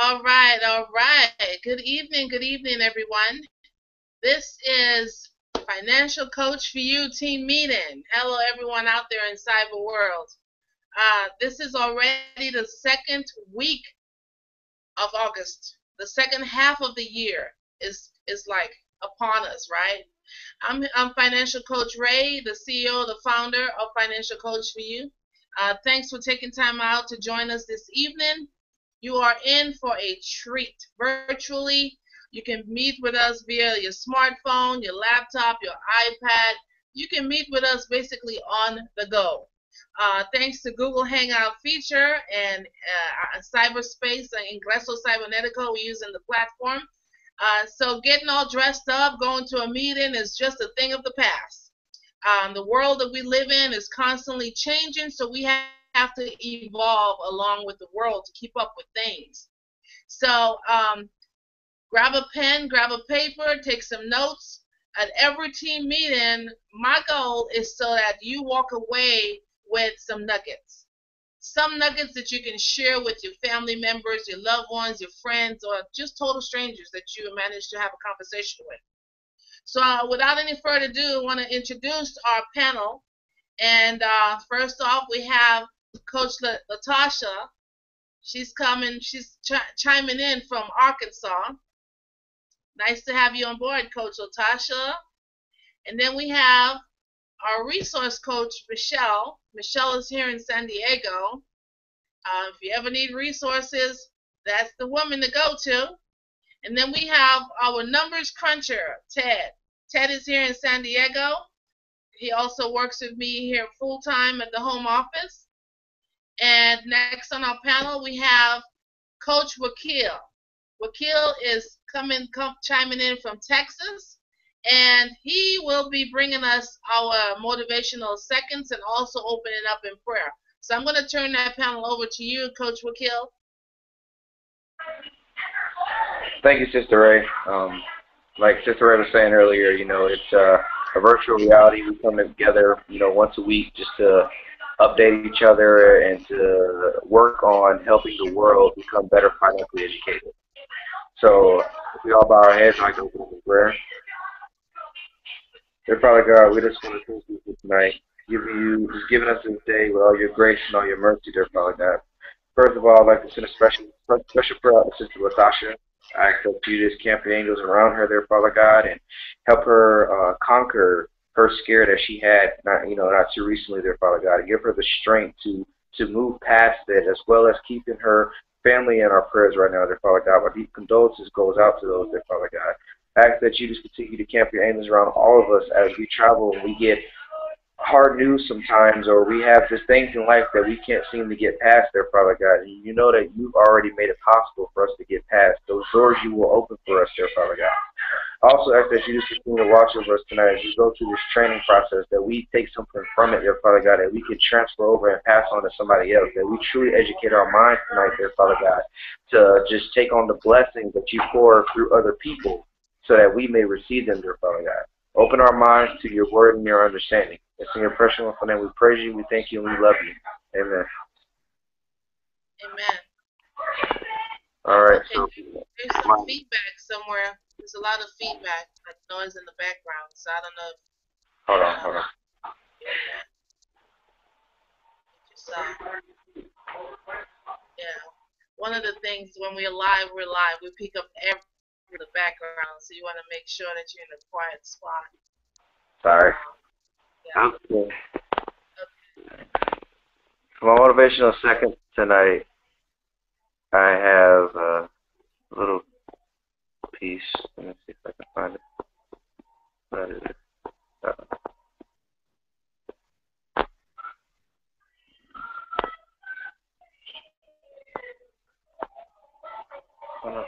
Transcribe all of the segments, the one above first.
All right, all right. Good evening, everyone. This is Financial Coach for You team meeting. Hello, everyone out there in cyber world. This is already the second week of August. The second half of the year is like upon us, right? I'm Financial Coach Ray, the CEO, the founder of Financial Coach for You. Thanks for taking time out to join us this evening. You are in for a treat. Virtually, you can meet with us via your smartphone, your laptop, your iPad. You can meet with us basically on the go. Thanks to Google Hangout feature and cyberspace and Ingresso Cybernetico we use in the platform. So getting all dressed up, going to a meeting is just a thing of the past. The world that we live in is constantly changing, so we have to evolve along with the world to keep up with things. So grab a pen, grab a paper, take some notes. At every team meeting, my goal is so that you walk away with some nuggets. Some nuggets that you can share with your family members, your loved ones, your friends, or just total strangers that you managed to have a conversation with. So without any further ado, I want to introduce our panel. And first off, we have Coach Latasha. She's chiming in from Arkansas. Nice to have you on board, Coach Latasha. And then we have our resource coach, Michelle. Michelle is here in San Diego. If you ever need resources, that's the woman to go to. And then we have our numbers cruncher, Ted. Ted is here in San Diego. He also works with me here full-time at the home office. And next on our panel, we have Coach Wakil. Wakil is chiming in from Texas, and he will be bringing us our motivational seconds and also opening up in prayer. So I'm going to turn that panel over to you, Coach Wakil. Thank you, Sister Ray. Like Sister Ray was saying earlier, it's a virtual reality. We come together, once a week just to update each other and to work on helping the world become better financially educated. So if we all bow our heads, I go through prayer. Dear Father God, we just want to thank you for tonight, giving us this day with all your grace and all your mercy, dear Father God. First of all, I'd like to send a special prayer out to Sister Latasha. I ask that you just camp your angels around her, there, Father God, and help her conquer her scare that she had, not too recently, there, Father God, and give her the strength to move past it, as well as keeping her family in our prayers right now, dear Father God. My deep condolences goes out to those, dear Father God. I ask that you just continue to camp your angels around all of us as we travel and we get hard news sometimes, or we have just things in life that we can't seem to get past there, Father God. And you know that you've already made it possible for us to get past. Those doors you will open for us there, Father God. I also ask that you just continue to watch over us tonight as we go through this training process, that we take something from it, dear Father God, that we can transfer over and pass on to somebody else, that we truly educate our minds tonight, dear Father God, to just take on the blessings that you pour through other people so that we may receive them, dear Father God. Open our minds to your word and your understanding. It's in your precious name we praise you, we thank you, and we love you. Amen. Amen. All right. Okay, there's some feedback somewhere. There's a lot of feedback, like noise in the background. So I don't know if. Hold on. Just, yeah. One of the things when we're live, we pick up the background, so you want to make sure that you're in a quiet spot. Sorry. Yeah. Okay. For my motivational second tonight, I have a little piece. Let me see if I can find it. What is it? Hold on.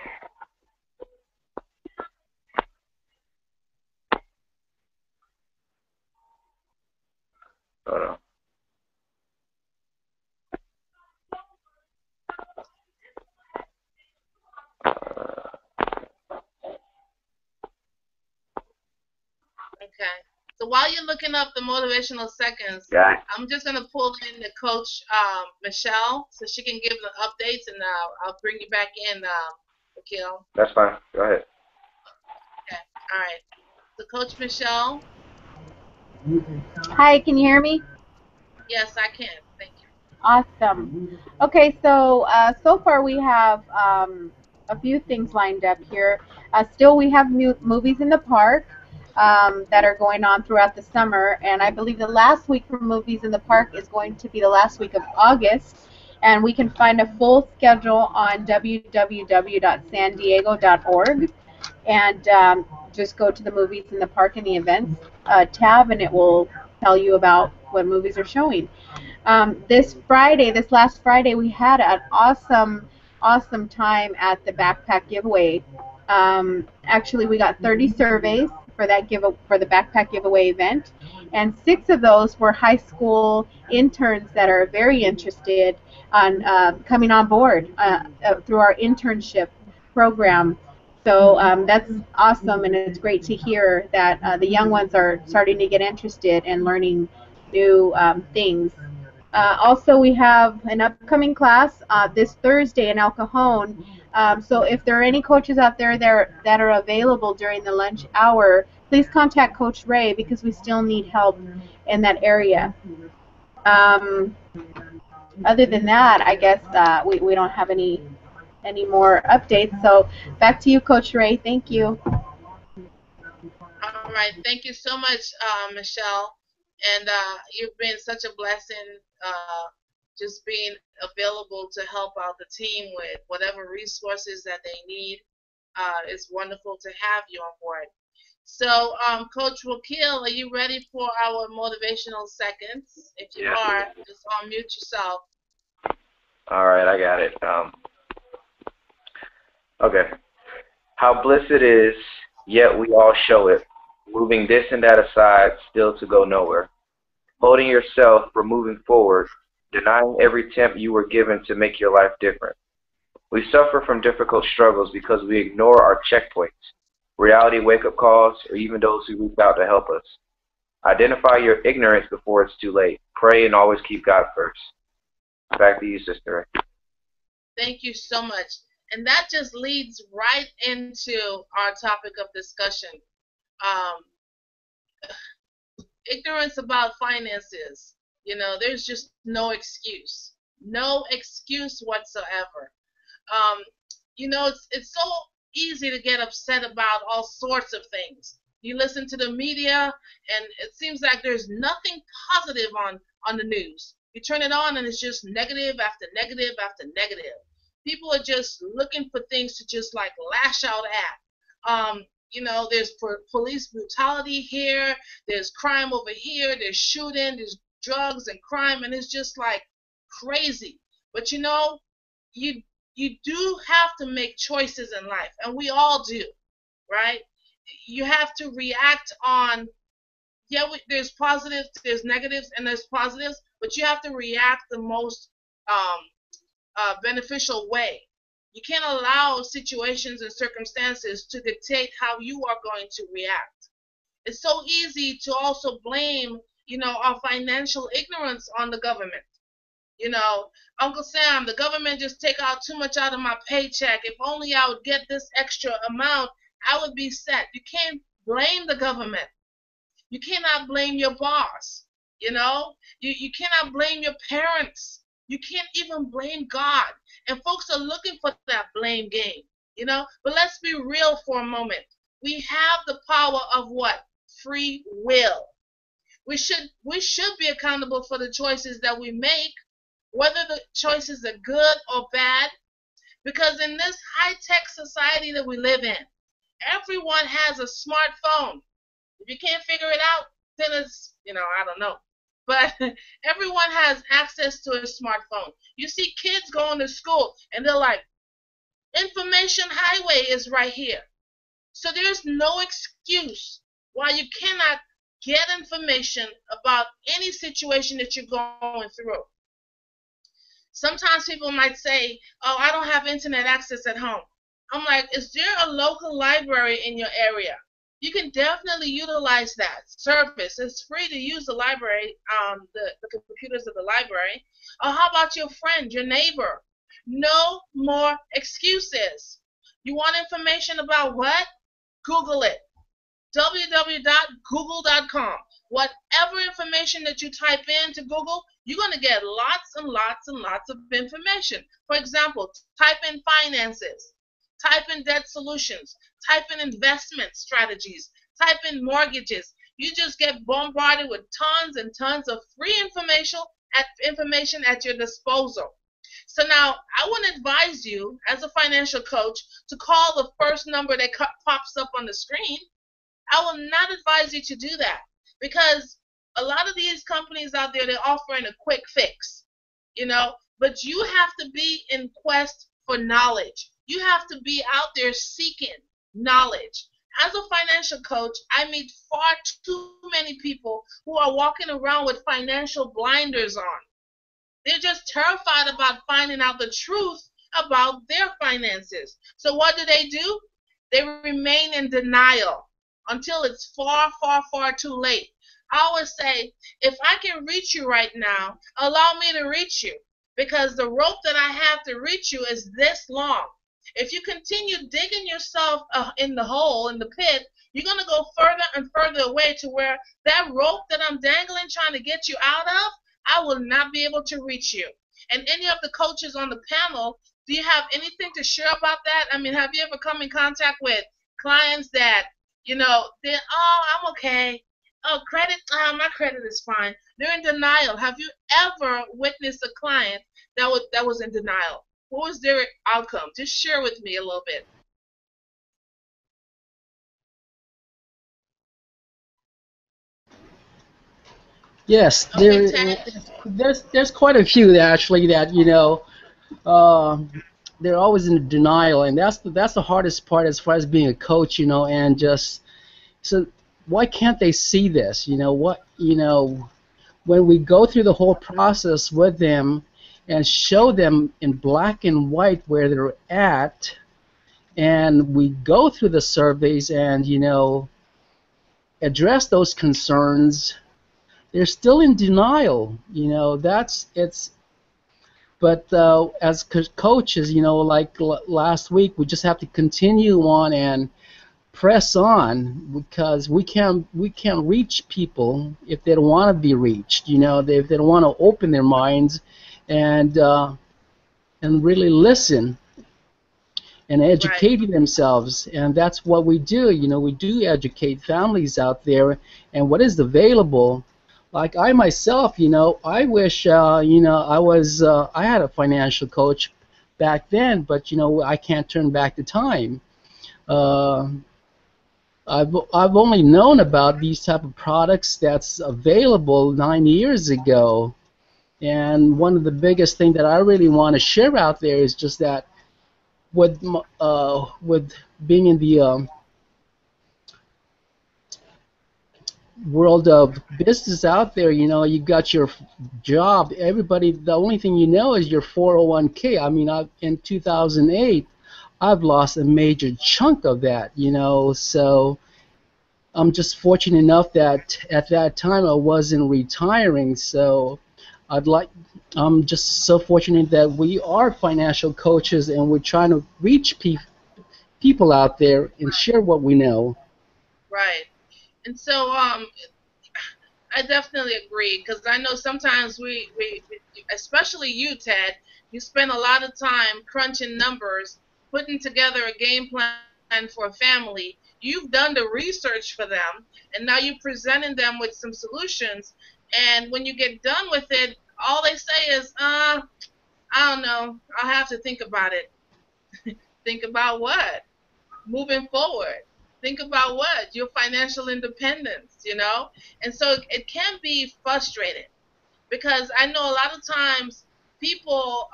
Okay. So while you're looking up the motivational seconds, Got it. I'm just gonna pull in the coach Michelle so she can give the updates, and I'll bring you back in, Akil. That's fine. Go ahead. Okay. All right. So Coach Michelle. Hi, can you hear me? Yes, I can. Thank you. Awesome. Okay, so far we have a few things lined up here. Still, we have movies in the park that are going on throughout the summer, and I believe the last week for movies in the park is going to be the last week of August. And we can find a full schedule on www.sandiego.org, and just go to the movies in the park and the events tab, and it will tell you about what movies are showing. This last Friday, we had an awesome time at the backpack giveaway. Actually, we got 30 surveys for the backpack giveaway event, and 6 of those were high school interns that are very interested on coming on board through our internship program. So that's awesome, and it's great to hear that the young ones are starting to get interested and learning new things. Also, we have an upcoming class this Thursday in El Cajon. So if there are any coaches out there that are available during the lunch hour, please contact Coach Ray because we still need help in that area. Um, Other than that, I guess we don't have any more updates. So back to you, Coach Ray. Thank you. All right. Thank you so much, Michelle. And you've been such a blessing, just being available to help out the team with whatever resources that they need. It's wonderful to have you on board. So, Coach Wakil, are you ready for our motivational seconds? If you Yes. are, just unmute yourself. All right, I got it. Okay. How bliss it is, yet we all show it, moving this and that aside, still to go nowhere. Holding yourself from moving forward, denying every attempt you were given to make your life different. We suffer from difficult struggles because we ignore our checkpoints, reality wake-up calls, or even those who reach out to help us. Identify your ignorance before it's too late. Pray and always keep God first. Back to you, Sister. Thank you so much. And that just leads right into our topic of discussion. Um, Ignorance about finances. There's just no excuse. No excuse whatsoever. Um, it's so easy to get upset about all sorts of things. You listen to the media, and it seems like there's nothing positive on the news. You turn it on, and it's just negative after negative after negative. People are just looking for things to just like lash out at. There's police brutality here, there's crime over here, there's shooting, there's drugs and crime, and it's just like crazy. But you you do have to make choices in life, and we all do, right? You have to react on, yeah, there's positives, there's negatives, and there's positives, but you have to react the most um, beneficial way. You can't allow situations and circumstances to dictate how you are going to react. It's so easy to also blame, our financial ignorance on the government. You know, Uncle Sam, the government just take out too much out of my paycheck. If only I would get this extra amount, I would be set. You can't blame the government. You cannot blame your boss. You cannot blame your parents. You can't even blame God. And folks are looking for that blame game. But let's be real for a moment. We have the power of what? Free will. We should be accountable for the choices that we make, whether the choices are good or bad, because in this high-tech society that we live in, everyone has a smartphone. If you can't figure it out, then it's, I don't know. But everyone has access to a smartphone. You see kids going to school, and they're like, information highway is right here. So there's no excuse why you cannot get information about any situation that you're going through. Sometimes people might say, oh, I don't have internet access at home. I'm like, is there a local library in your area? You can definitely utilize that service. It's free to use the library, the computers of the library. Or how about your friend, your neighbor? No more excuses. You want information about what? Google it. www.google.com. Whatever information that you type into Google, you're going to get lots and lots and lots of information. For example, type in finances, type in debt solutions, type in investment strategies, type in mortgages. You just get bombarded with tons and tons of free information at your disposal. So now I want to advise you as a financial coach to call the first number that pops up on the screen. I will not advise you to do that because a lot of these companies out there, they're offering a quick fix, but you have to be in quest for knowledge. You have to be out there seeking knowledge. As a financial coach, I meet far too many people who are walking around with financial blinders on. They're just terrified about finding out the truth about their finances. So what do? They remain in denial until it's far, far, far too late. I always say, if I can reach you right now, allow me to reach you because the rope that I have to reach you is this long. If you continue digging yourself in the hole, in the pit, you're going to go further and further away to where that rope that I'm dangling trying to get you out of, I will not be able to reach you. And any of the coaches on the panel, do you have anything to share about that? I mean, have you ever come in contact with clients that, I'm okay. Oh, credit, my credit is fine. They're in denial. Have you ever witnessed a client that was in denial? What was their outcome? Just share with me a little bit. Yes, Okay, Ted. there's quite a few that actually that uh, they're always in denial, and that's the hardest part as far as being a coach, and just so why can't they see this? When we go through the whole process with them and show them in black and white where they're at, and we go through the surveys and address those concerns, they're still in denial. That's it's. But as coaches, like last week, we just have to continue on and press on because we can't reach people if they don't want to be reached. If they don't want to open their minds and really listen and Right, educate themselves, and that's what we do. We do educate families out there and what is available. Like I myself, I wish, I had a financial coach back then, but I can't turn back the time. Uh, I've only known about these type of products that's available 9 years ago, and one of the biggest thing that I really want to share out there is just that with being in the world of business out there, you got your job. Everybody, the only thing is your 401k. I mean, in 2008, I've lost a major chunk of that. So I'm just fortunate enough that at that time I wasn't retiring. So I'd like. I'm just so fortunate that we are financial coaches and we're trying to reach people out there and share what we know. right. And so I definitely agree because I know sometimes especially you, Ted, you spend a lot of time crunching numbers, putting together a game plan for a family. You've done the research for them, and now you're presenting them with some solutions. And when you get done with it, all they say is, I don't know, I'll have to think about it. Think about what? Moving forward. Think about what? Your financial independence. And so it can be frustrating because I know a lot of times people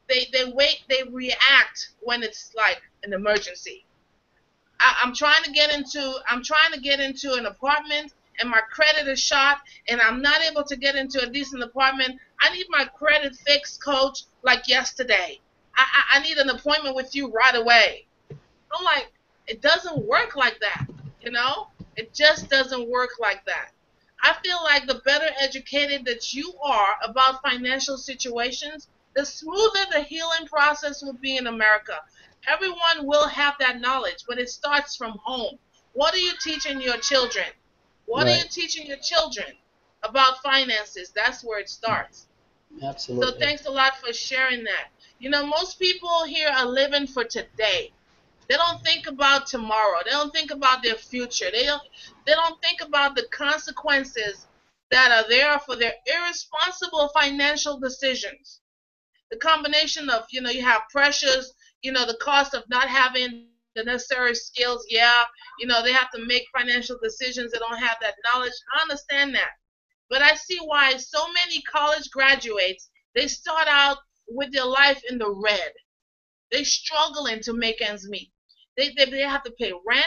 they react when it's like an emergency. I'm trying to get into an apartment and my credit is shot and I'm not able to get into a decent apartment. I need my credit fixed, coach, like yesterday. I need an appointment with you right away. I'm like, It doesn't work like that, you know? It just doesn't work like that. I feel like the better educated that you are about financial situations, the smoother the healing process will be in America. Everyone will have that knowledge, but it starts from home. What are you teaching your children? What are you Right. teaching your children about finances? That's where it starts. So Absolutely. thanks a lot for sharing that. You know, most people here are living for today. They don't think about tomorrow. They don't think about their future. They don't think about the consequences that are there for their irresponsible financial decisions. The combination of, you have pressures, the cost of not having the necessary skills. Yeah, they have to make financial decisions. They don't have that knowledge. I understand that. But I see why so many college graduates, they start out with their life in the red. They're struggling to make ends meet. They have to pay rent.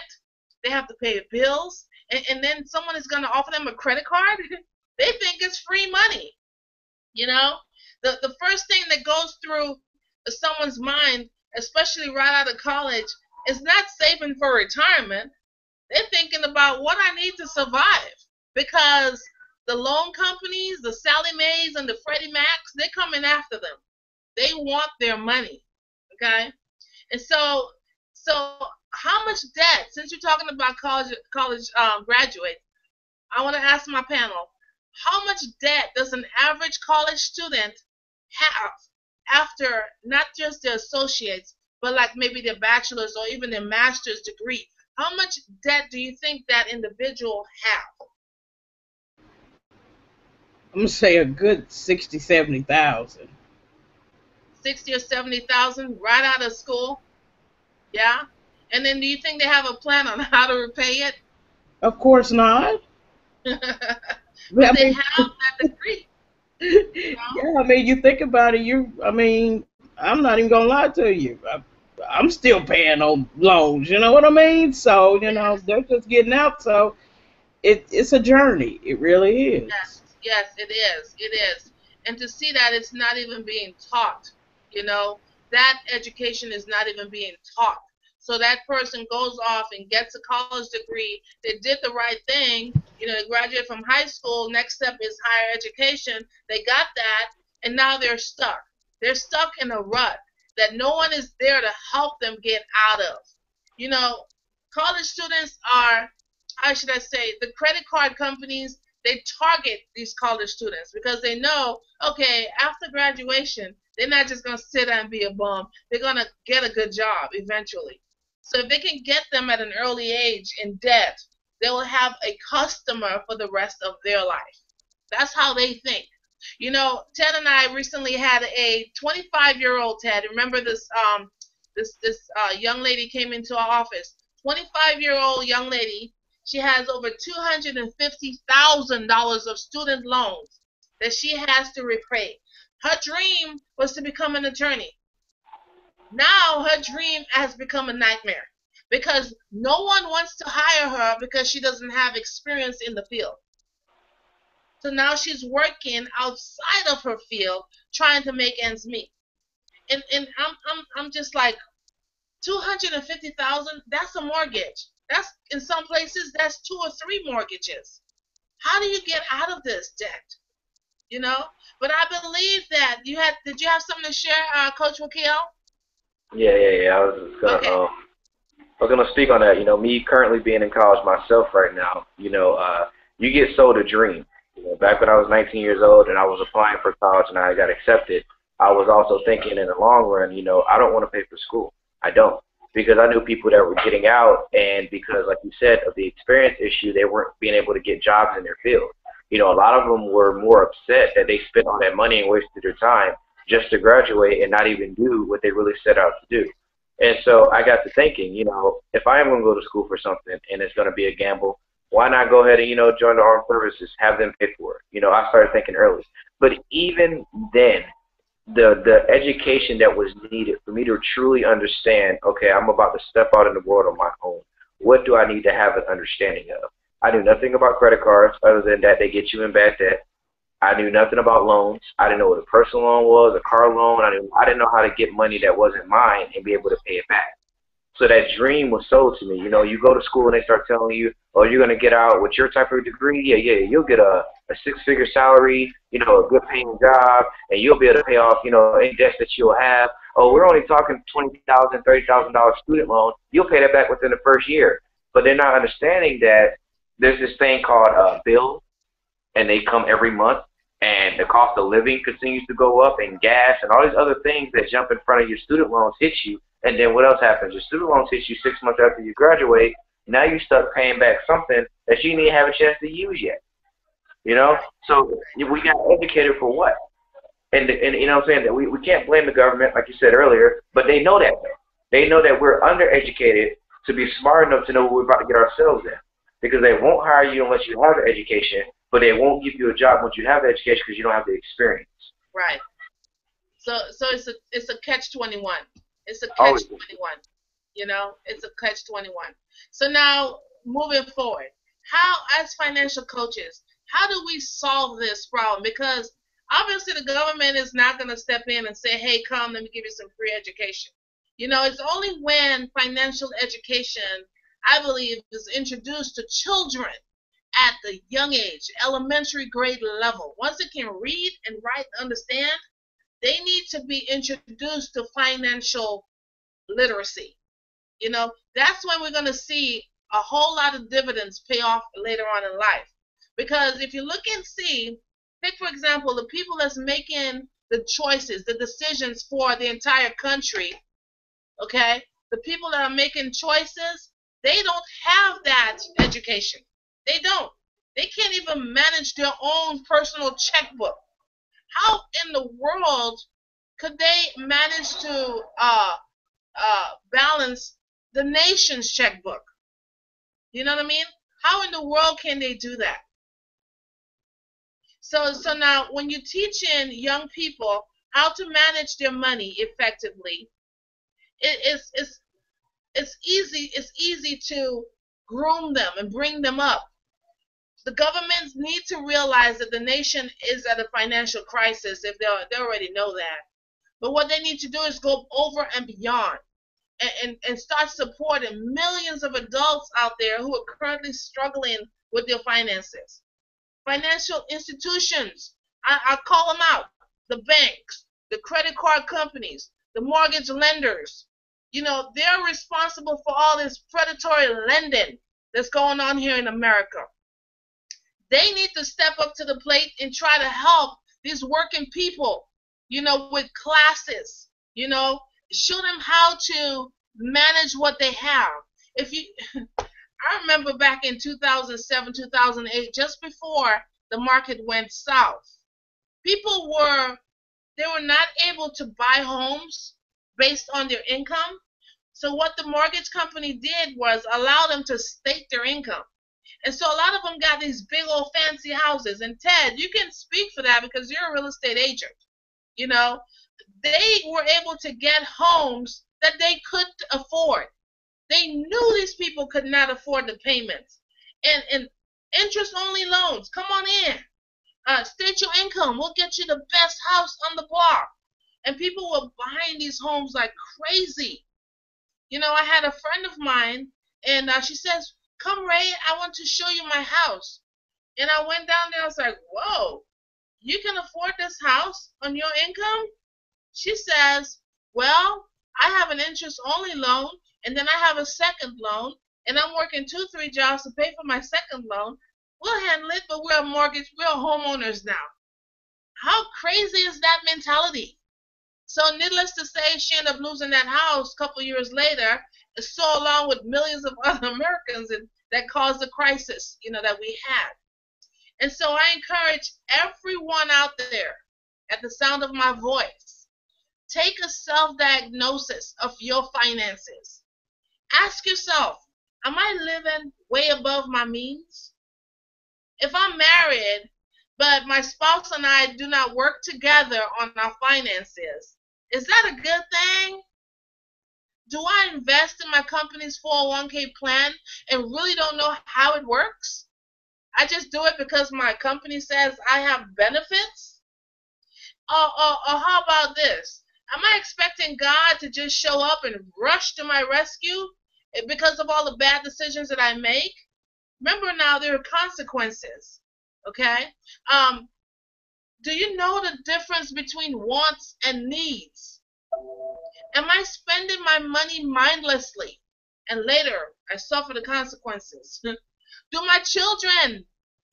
They have to pay bills. And then someone is going to offer them a credit card. They think it's free money. You know, the first thing that goes through someone's mind, especially right out of college, is not saving for retirement. They're thinking about what I need to survive because the loan companies, the Sally Mae's and the Freddie Macs, they're coming after them. They want their money. Okay, and so how much debt? Since you're talking about college graduates, I want to ask my panel, how much debt does an average college student have after not just their associates, but like maybe their bachelor's or even their master's degree? How much debt do you think that individual have? I'm gonna say a good 60, 70,000. 60 or 70,000 right out of school? Yeah. And then do you think they have a plan on how to repay it? Of course not. But I they mean, have that degree, you know? yeah, I mean, you think about it. I mean, I'm not even gonna lie to you. I'm still paying on loans. You know what I mean? So Yes. they're just getting out. So it's a journey. It really is. Yes, yes, it is. It is. And to see that it's not even being taught, that education is not even being taught. So that person goes off and gets a college degree. They did the right thing. They graduate from high school. Next step is higher education. They got that, and now they're stuck. They're stuck in a rut that no one is there to help them get out of. You know, college students are, how should I say, the credit card companies, they target these college students because they know, okay, after graduation, they're not just going to sit and be a bum. They're going to get a good job eventually. So if they can get them at an early age in debt, they will have a customer for the rest of their life. That's how they think. Ted and I recently had a 25-year-old Ted. Remember this young lady came into our office. 25-year-old young lady. She has over $250,000 of student loans that she has to repay. Her dream was to become an attorney. Now her dream has become a nightmare because no one wants to hire her because she doesn't have experience in the field. So now she's working outside of her field trying to make ends meet. And I'm just like, 250,000, that's a mortgage. That's, in some places, that's two or three mortgages. How do you get out of this debt? You know? But I believe that did you have something to share, Coach Wakil? Yeah. Okay. I was gonna speak on that. Me currently being in college myself right now. You get sold a dream. Back when I was 19 years old and I was applying for college and I got accepted, I was also thinking in the long run, I don't want to pay for school. I don't. Because I knew people that were getting out, and because, like you said, of the experience issue, they weren't being able to get jobs in their field. A lot of them were more upset that they spent all that money and wasted their time just to graduate and not even do what they really set out to do. And so I got to thinking, if I am going to go to school for something and it's going to be a gamble, why not go ahead and, join the armed services, have them pay for it? I started thinking early. But even then, the education that was needed for me to truly understand, okay, I'm about to step out in the world on my own. What do I need to have an understanding of? I knew nothing about credit cards other than that they get you in bad debt. I knew nothing about loans. I didn't know what a personal loan was, a car loan. I didn't know how to get money that wasn't mine and be able to pay it back. So that dream was sold to me. You know, you go to school and they start telling you, oh, you're going to get out with your type of degree. Yeah, yeah, you'll get a six-figure salary, you know, a good paying job, and you'll be able to pay off, you know, any debts that you'll have. Oh, we're only talking $20,000, $30,000 student loan. You'll pay that back within the first year. But they're not understanding that there's this thing called bills, and they come every month, and the cost of living continues to go up, and gas and all these other things that jump in front of your student loans hit you. And then what else happens? Your student loans hit you 6 months after you graduate. Now you start paying back something that you didn't even have a chance to use yet. You know, so we got educated for what? And you know what I'm saying, that we can't blame the government, like you said earlier, but they know that though. They know that we're undereducated to be smart enough to know what we're about to get ourselves in. Because they won't hire you unless you have an education, but they won't give you a job once you have the education because you don't have the experience. Right. So it's a catch-21. It's a Always. catch-21. You know, it's a catch-21. So now moving forward, how as financial coaches, how do we solve this problem? Because obviously the government is not going to step in and say, hey, come, let me give you some free education. You know, it's only when financial education, I believe, is introduced to children at the young age, elementary grade level. Once they can read and write and understand, they need to be introduced to financial literacy. You know, that's when we're going to see a whole lot of dividends pay off later on in life. Because if you look and see, take for example, the people that's making the choices, the decisions for the entire country, okay, the people that are making choices, they don't have that education. They don't. They can't even manage their own personal checkbook. How in the world could they manage to balance the nation's checkbook? You know what I mean? How in the world can they do that? So now when you're teaching young people how to manage their money effectively, it's easy to groom them and bring them up. The governments need to realize that the nation is at a financial crisis if they already know that. But what they need to do is go over and beyond and start supporting millions of adults out there who are currently struggling with their finances. Financial institutions, I call them out, the banks, the credit card companies, the mortgage lenders. You know, they're responsible for all this predatory lending that's going on here in America. They need to step up to the plate and try to help these working people, you know, with classes, you know, show them how to manage what they have. If you, I remember back in 2007, 2008, just before the market went south, people they were not able to buy homes based on their income. So what the mortgage company did was allow them to state their income. And so a lot of them got these big old fancy houses. And Ted, you can speak for that because you're a real estate agent. You know, they were able to get homes that they could afford. They knew these people could not afford the payments. And interest-only loans, come on in. State your income. We'll get you the best house on the block. And people were buying these homes like crazy. You know, I had a friend of mine, and she says, come, Ray, I want to show you my house. And I went down there, I was like, whoa, you can afford this house on your income? She says, well, I have an interest-only loan, and then I have a second loan, and I'm working 2-3 jobs to pay for my second loan. We'll handle it, but we're homeowners now. How crazy is that mentality? So needless to say, she ended up losing that house a couple years later, so along with millions of other Americans that caused the crisis, you know, that we had. And so I encourage everyone out there at the sound of my voice, take a self-diagnosis of your finances. Ask yourself, am I living way above my means? If I'm married, but my spouse and I do not work together on our finances, is that a good thing? Do I invest in my company's 401k plan and really don't know how it works? I just do it because my company says I have benefits? Or how about this? Am I expecting God to just show up and rush to my rescue because of all the bad decisions that I make? Remember now, there are consequences. Okay? Um, do you know the difference between wants and needs? Am I spending my money mindlessly and later I suffer the consequences? Do my children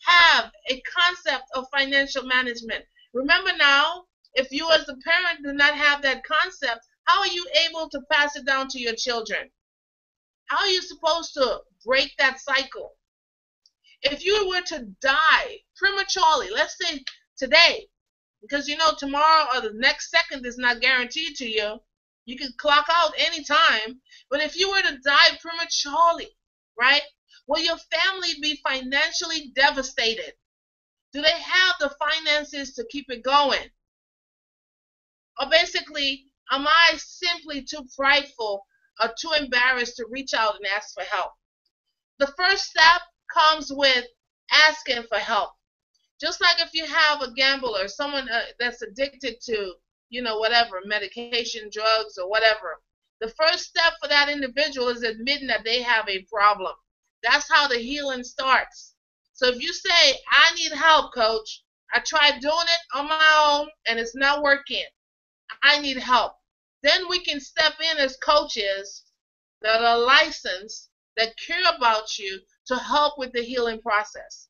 have a concept of financial management? Remember now, if you as a parent do not have that concept, how are you able to pass it down to your children? How are you supposed to break that cycle? If you were to die prematurely, let's say today, because you know tomorrow or the next second is not guaranteed to you, you can clock out anytime, but if you were to die prematurely, right, will your family be financially devastated? Do they have the finances to keep it going? Or basically, am I simply too prideful or too embarrassed to reach out and ask for help? The first step comes with asking for help. Just like if you have a gambler, someone that's addicted to, whatever, medication, drugs, or whatever, the first step for that individual is admitting that they have a problem. That's how the healing starts. So if you say, I need help, coach, I tried doing it on my own and it's not working, I need help. Then we can step in as coaches that are licensed, that care about you to help with the healing process.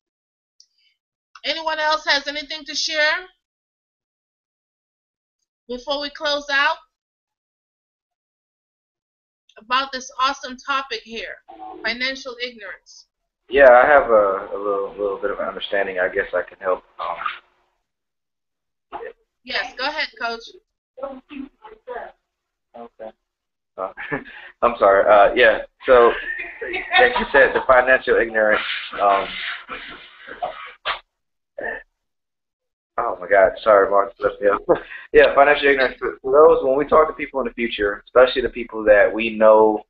Anyone else has anything to share before we close out about this awesome topic here, financial ignorance? Yeah, I have a little bit of an understanding. I guess I can help. Yes, go ahead, coach. Okay. Uh, I'm sorry. Yeah. So, like you said, the financial ignorance. Um, oh my God. Sorry, Mark. Yeah. Yeah. Financial ignorance. For those, when we talk to people in the future, especially the people that we know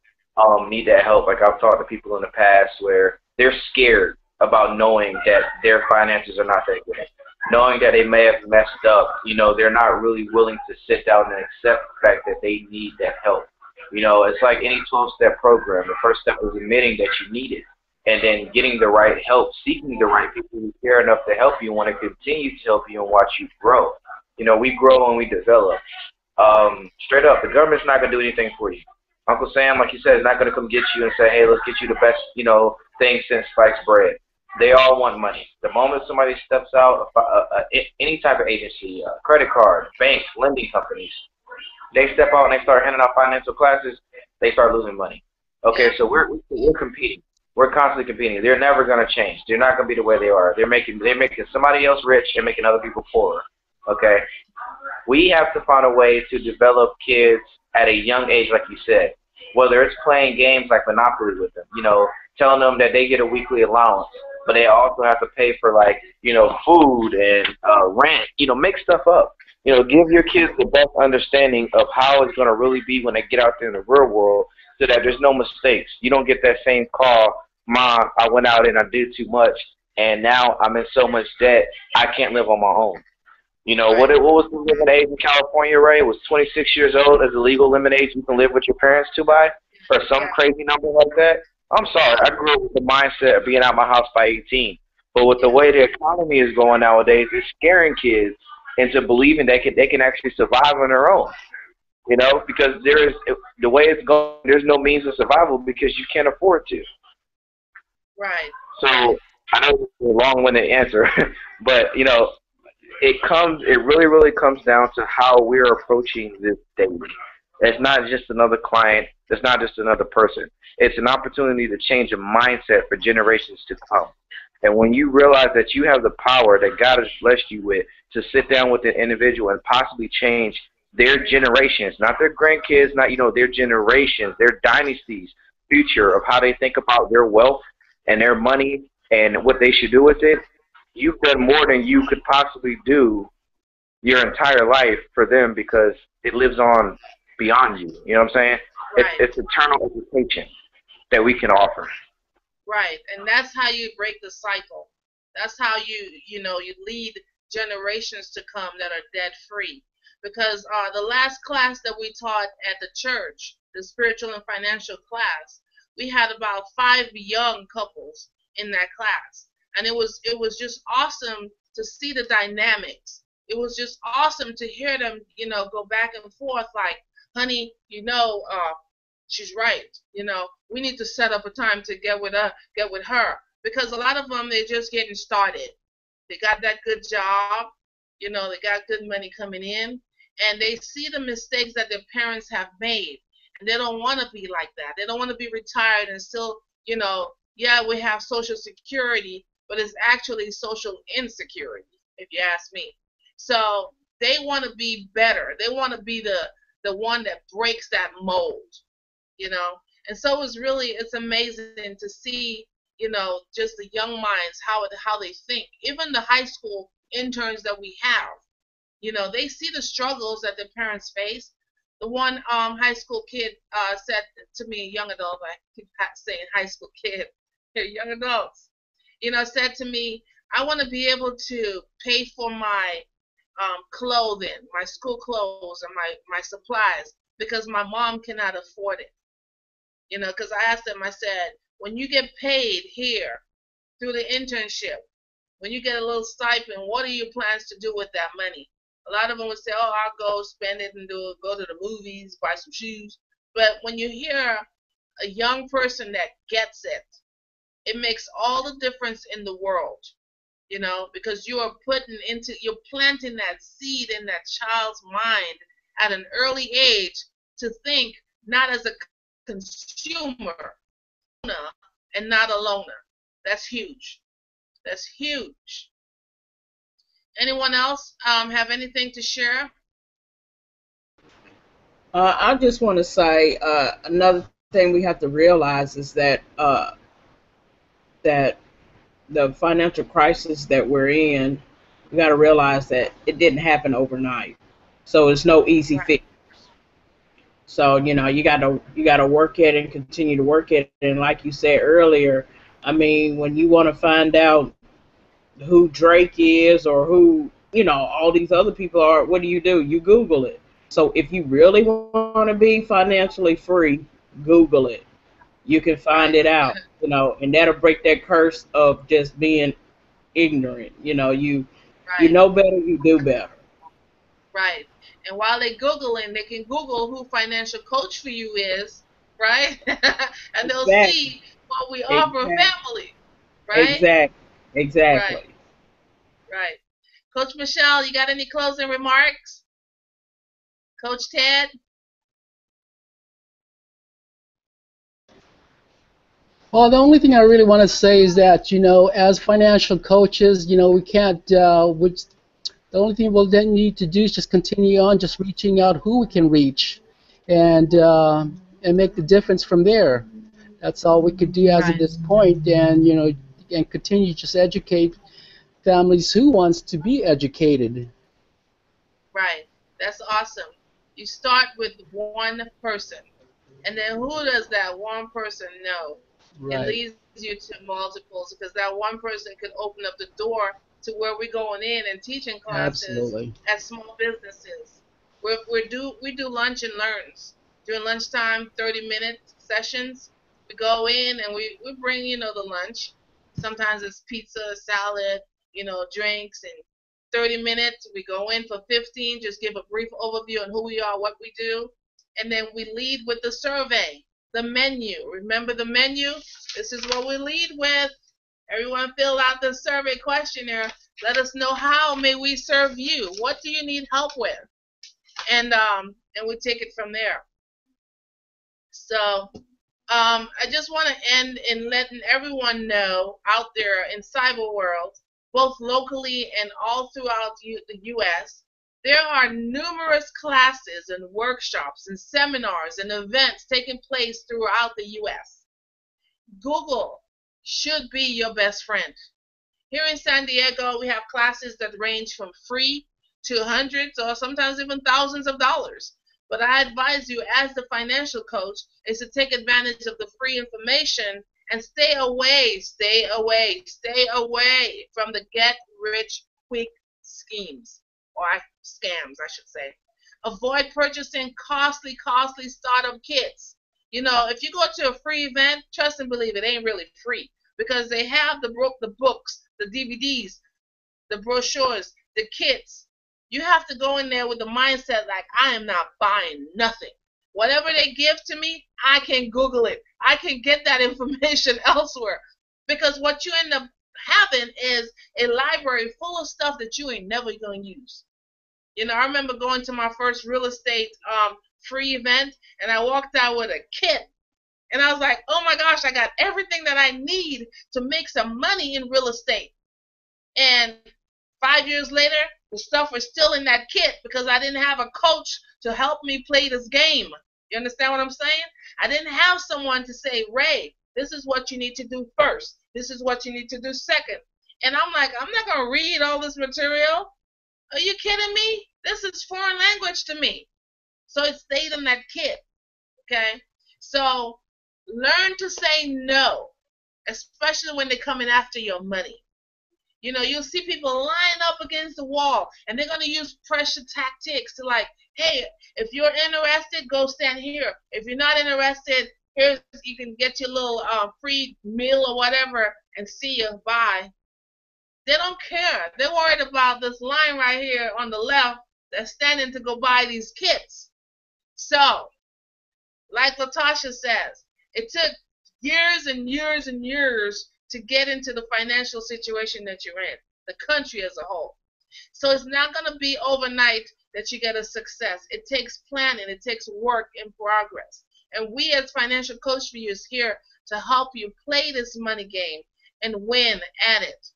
need that help. Like I've talked to people in the past where they're scared about knowing that their finances are not that good, knowing that they may have messed up. They're not really willing to sit down and accept the fact that they need that help. It's like any 12-step program. The first step is admitting that you need it, and then getting the right help, seeking the right people who care enough to help you, want to continue to help you and watch you grow. We grow and we develop. Straight up, the government's not going to do anything for you. Uncle Sam, like you said, is not going to come get you and say, hey, let's get you the best, thing since sliced bread. They all want money. The moment somebody steps out, any type of agency, credit card, banks, lending companies, they step out and they start handing out financial classes, they start losing money. Okay, so we're competing. We're constantly competing. They're never going to change. They're not going to be the way they are. They're making somebody else rich and making other people poorer. Okay, we have to find a way to develop kids at a young age, like you said, whether it's playing games like Monopoly with them, telling them that they get a weekly allowance, but they also have to pay for like, food and rent, make stuff up. Give your kids the best understanding of how it's going to really be when they get out there in the real world so that there's no mistakes. You don't get that same call, Mom, I went out and I did too much and now I'm in so much debt I can't live on my own. Right. What was the limit age in California, Ray? It was 26 years old as a legal limit age you can live with your parents to by, or some Yeah. crazy number like that. I'm sorry, I grew up with the mindset of being out of my house by 18. But with the Yes. way the economy is going nowadays, it's scaring kids into believing they can actually survive on their own. Because there is the way it's going, there's no means of survival because you can't afford to. Right. So Right. I know it's a long-winded answer, but it really, really comes down to how we're approaching this daily. It's not just another client. It's not just another person. It's an opportunity to change a mindset for generations to come. And when you realize that you have the power that God has blessed you with to sit down with an individual and possibly change their generations, not their grandkids, not their generations, their dynasties, future of how they think about their wealth and their money and what they should do with it, you've done more than you could possibly do your entire life for them because it lives on beyond you. You know what I'm saying? Right. It's eternal education that we can offer. Right. And that's how you break the cycle. That's how you lead generations to come that are debt free. because the last class that we taught at the church, the spiritual and financial class, we had about 5 young couples in that class, and it was just awesome to see the dynamics. It was just awesome to hear them, go back and forth like, honey, she's right. We need to set up a time to get with her because a lot of them they're just getting started. They got that good job, they got good money coming in, and they see the mistakes that their parents have made, and they don't want to be like that. They don't want to be retired and still, yeah, we have Social Security, but it's actually social insecurity, if you ask me. So they want to be better. They want to be the one that breaks that mold, you know. And so it's amazing to see, just the young minds how they think. Even the high school interns that we have, they see the struggles that their parents face. The one high school kid said to me, young adult, I keep saying high school kid, they're young adults, said to me, I want to be able to pay for my clothing, my school clothes, and my supplies because my mom cannot afford it. Because I asked them, I said, when you get paid here through the internship, when you get a little stipend, what are your plans to do with that money? A lot of them would say, oh, I'll go spend it and go to the movies, buy some shoes. But when you hear a young person that gets it, it makes all the difference in the world, because you're planting that seed in that child's mind at an early age to think not as a consumer and not a loner. That's huge. That's huge. Anyone else have anything to share? I just want to say another thing we have to realize is that the financial crisis that we're in, we got to realize that it didn't happen overnight. So it's no easy Right. fix. So you gotta work at it and continue to work at it. And like you said earlier, I mean, when you want to find out who Drake is or who all these other people are, what do? You Google it. So if you really want to be financially free, Google it. You can find Right. it out, and that'll break that curse of just being ignorant. You Right. know better, you do better. Right. And while they're Googling, they can Google who financial coach for you is, right? And they'll Exactly. see what we offer Exactly. family, right? Exactly. Right. Exactly. Right. Coach Michelle, you got any closing remarks? Coach Ted? Well, the only thing I really want to say is that, as financial coaches, we can't, the only thing we'll then need to do is just continue on, just reaching out who we can reach, and uh, and make the difference from there. That's all we could do as of Right. this point, and and continue to just educate families who wants to be educated. Right. That's awesome. You start with one person. And then who does that one person know? It Right. leads you to multiples because that one person could open up the door to where we're going in and teaching classes Absolutely. at small businesses. We do lunch and learns during lunchtime, 30-minute sessions. We go in and we bring the lunch. Sometimes it's pizza, salad, drinks, and 30 minutes. We go in for 15, just give a brief overview on who we are, what we do, and then we lead with the survey, the menu. Remember the menu? This is what we lead with. Everyone fill out the survey questionnaire. Let us know how may we serve you. What do you need help with? And we take it from there. So I just want to end in letting everyone know out there in cyber world, both locally and all throughout the U.S., there are numerous classes and workshops and seminars and events taking place throughout the U.S. Google should be your best friend. Here in San Diego, we have classes that range from free to hundreds or sometimes even thousands of dollars. But I advise you, as the financial coach, is to take advantage of the free information and stay away from the get rich quick schemes or scams, I should say. Avoid purchasing costly startup kits. You know, if you go to a free event, trust and believe it ain't really free because they have the books, the DVDs, the brochures, the kits. You have to go in there with the mindset like I am not buying nothing. Whatever they give to me, I can Google it. I can get that information elsewhere. Because what you end up having is a library full of stuff that you ain't never gonna use. You know, I remember going to my first real estate free event and I walked out with a kit. And I was like, oh my gosh, I got everything that I need to make some money in real estate. And 5 years later, the stuff was still in that kit because I didn't have a coach to help me play this game. You understand what I'm saying? I didn't have someone to say, Ray, this is what you need to do first. This is what you need to do second. And I'm like, I'm not going to read all this material. Are you kidding me? This is foreign language to me. So it stayed in that kit. Okay? So learn to say no, especially when they're coming after your money. You know, you'll see people line up against the wall and they're going to use pressure tactics to like, hey, if you're interested, go stand here. If you're not interested, here's you can get your little free meal or whatever and see you. Bye. They don't care. They're worried about this line right here on the left that's standing to go buy these kits. So, like Latasha says, it took years and years and years to get into the financial situation that you're in, the country as a whole. So it's not going to be overnight that you get a success. It takes planning. It takes work and progress. And we as financial coach for you is here to help you play this money game and win at it.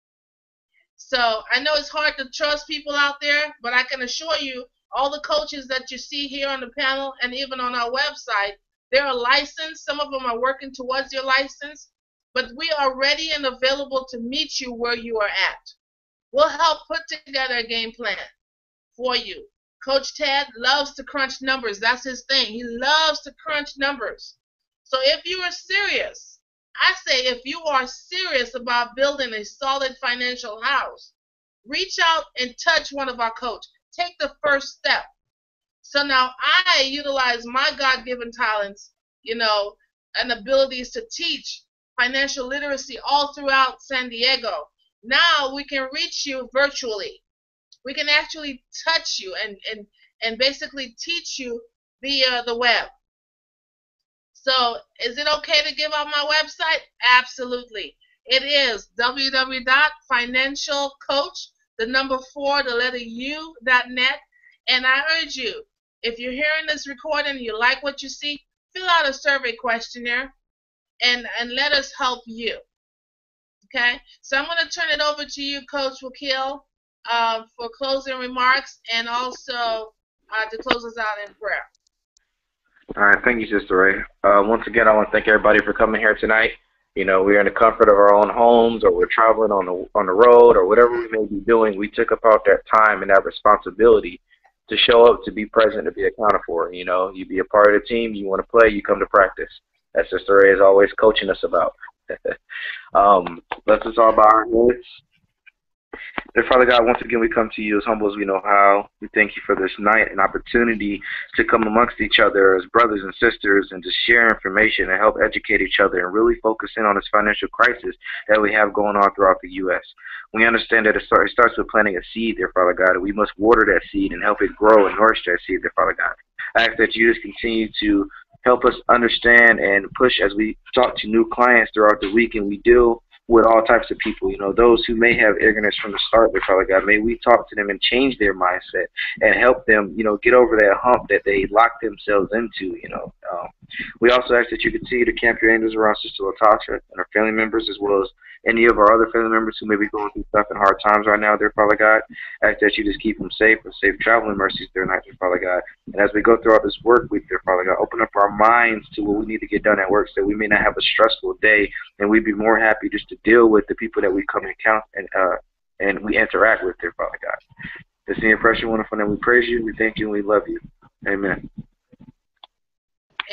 So I know it's hard to trust people out there, but I can assure you all the coaches that you see here on the panel and even on our website, they're licensed. Some of them are working towards your license, but we are ready and available to meet you where you are at. We'll help put together a game plan for you. Coach Ted loves to crunch numbers. That's his thing. He loves to crunch numbers. So if you are serious, I say if you are serious about building a solid financial house, reach out and touch one of our coaches. Take the first step. So now I utilize my God-given talents, you know, and abilities to teach financial literacy all throughout San Diego. Now we can reach you virtually. We can actually touch you and basically teach you via the web. So is it okay to give out my website? Absolutely. It is www.financialcoach, the number 4, the letter U.net. And I urge you, if you're hearing this recording and you like what you see, fill out a survey questionnaire and let us help you. Okay? So I'm going to turn it over to you, Coach Wakil, for closing remarks and also to close us out in prayer. All right, thank you, Sister Ray. Once again, I want to thank everybody for coming here tonight. You know, we're in the comfort of our own homes, or we're traveling on the road, or whatever we may be doing. We took about that time and that responsibility to show up, to be present, to be accounted for. You know, you be a part of the team. You want to play, you come to practice. As Sister Ray is always coaching us about. Let's just all bow our heads. Dear Father God, once again we come to you as humble as we know how. We thank you for this night and opportunity to come amongst each other as brothers and sisters and to share information and help educate each other and really focus in on this financial crisis that we have going on throughout the U.S. We understand that it starts with planting a seed, dear Father God, and we must water that seed and help it grow and nourish that seed, dear Father God. I ask that you just continue to help us understand and push as we talk to new clients throughout the week and we deal with all types of people, you know, those who may have ignorance from the start, dear Father God. May we talk to them and change their mindset and help them, you know, get over that hump that they locked themselves into, you know. We also ask that you continue to camp your angels around Sister Latasha and her family members, as well as any of our other family members who may be going through stuff in hard times right now, dear Father God. I ask that you just keep them safe and safe traveling mercies their night, dear Father God. And as we go throughout this work week, dear Father God, open up our minds to what we need to get done at work so we may not have a stressful day and we'd be more happy just to deal with the people that we come and count and we interact with, dear Father God. It's the impression, wonderful, and we praise you, we thank you, and we love you. Amen.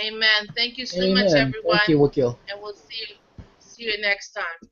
Amen. Thank you so much, Amen. everyone. Thank you, Wakil. And we'll see you next time.